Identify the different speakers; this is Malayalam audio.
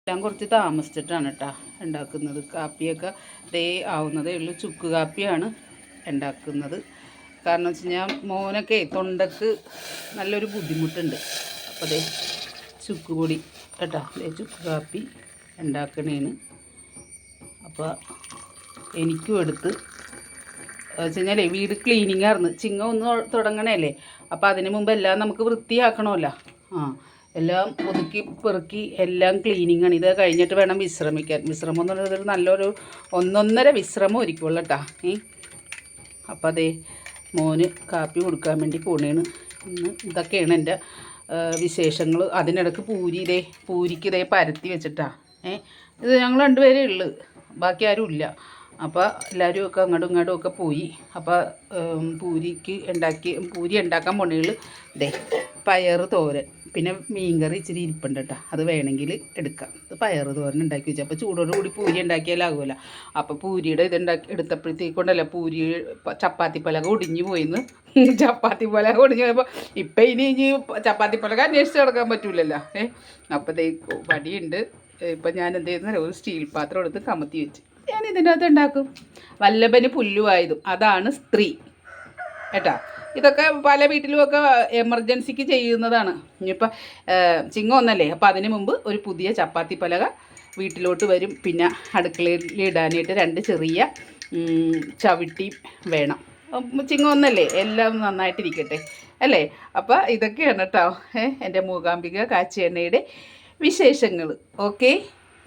Speaker 1: എല്ലാം കുറച്ച് താമസിച്ചിട്ടാണ് കേട്ടോ ഉണ്ടാക്കുന്നത്. കാപ്പിയൊക്കെ ദേ ആവുന്നതേ ഉള്ളൂ. ചുക്ക് കാപ്പിയാണ് ഉണ്ടാക്കുന്നത്. കാരണം വെച്ച് കഴിഞ്ഞാൽ മോനൊക്കെ തൊണ്ടക്ക് നല്ലൊരു ബുദ്ധിമുട്ടുണ്ട്. അപ്പോൾ അതേ ചുക്ക് പൊടി കേട്ടോ, അതേ ചുക്ക് കാപ്പി ഉണ്ടാക്കണേന്. അപ്പോൾ എനിക്കും എടുത്ത് വെച്ച് കഴിഞ്ഞാലേ വീട് ക്ലീനിങ് ആയിരുന്നു. ചിങ്ങം ഒന്ന് തുടങ്ങണല്ലേ. അപ്പോൾ അതിന് മുമ്പ് എല്ലാം നമുക്ക് വൃത്തിയാക്കണമല്ലോ. എല്ലാം ഒതുക്കി പെറുക്കി എല്ലാം ക്ലീനിങ്ങാണ്. ഇത് കഴിഞ്ഞിട്ട് വേണം വിശ്രമിക്കാൻ. വിശ്രമം എന്ന് പറയുന്നത് നല്ലൊരു 1.5 വിശ്രമം ഒരുക്കുള്ളൂ കേട്ടോ. അപ്പോൾ അതേ മോന് കാപ്പി കൊടുക്കാൻ വേണ്ടി പോണേണ്. ഇതൊക്കെയാണ് എൻ്റെ വിശേഷങ്ങൾ. അതിനിടയ്ക്ക് പൂരിക്ക് ഇതേ പരത്തി വെച്ചിട്ടാ. ഇത് ഞങ്ങൾ 2 പേരേ ഉള്ളു, ബാക്കി ആരും ഇല്ല. അപ്പോൾ എല്ലാവരും ഒക്കെ അങ്ങോട്ടും ഇങ്ങോട്ടും ഒക്കെ പോയി. അപ്പോൾ പൂരി ഉണ്ടാക്കാൻ പോണേൽ ദേ പയർ തോരൻ, പിന്നെ മീൻകറി ഇച്ചിരി ഇരിപ്പുണ്ട് കേട്ടോ, അത് വേണമെങ്കിൽ എടുക്കാം. ഇത് പയർ തോരൻ ഉണ്ടാക്കി വെച്ചു. അപ്പോൾ ചൂടോട് കൂടി പൂരി ഉണ്ടാക്കിയാലാകുമല്ലോ. അപ്പോൾ പൂരിയുടെ എടുത്തപ്പോഴത്തേക്കൊണ്ടല്ല പൂരി ചപ്പാത്തി പലക ഒടിഞ്ഞു പോയിന്ന്. ചപ്പാത്തി പലക ഒടിഞ്ഞു പോയപ്പോൾ ഇപ്പം ഇനി ചപ്പാത്തി പലക അന്വേഷിച്ച് കിടക്കാൻ പറ്റൂലല്ലോ. അപ്പോൾ ദേ വടിയുണ്ട്. ഇപ്പം ഞാൻ എന്ത് ചെയ്യുന്ന ഒരു സ്റ്റീൽ പാത്രം എടുത്ത് കമത്തി വെച്ച് ഞാൻ ഇതിൻ്റെ അകത്ത് ഉണ്ടാക്കും. വല്ലഭന് പുല്ലുവായതും അതാണ് സ്ത്രീ കേട്ടോ. ഇതൊക്കെ പല വീട്ടിലുമൊക്കെ എമർജൻസിക്ക് ചെയ്യുന്നതാണ്. ഇനിയിപ്പോൾ ചിങ്ങം ഒന്നല്ലേ, അപ്പോൾ അതിന് മുമ്പ് ഒരു പുതിയ ചപ്പാത്തി പലക വീട്ടിലോട്ട് വരും. പിന്നെ അടുക്കളയിൽ ഇടാനായിട്ട് 2 ചെറിയ ചവിട്ടി വേണം. ചിങ്ങം ഒന്നല്ലേ, എല്ലാം നന്നായിട്ടിരിക്കട്ടെ അല്ലേ. അപ്പോൾ ഇതൊക്കെയാണ് കേട്ടോ എൻ്റെ മൂകാംബിക കാച്ചി എണ്ണയുടെ വിശേഷങ്ങൾ. ഓക്കെ.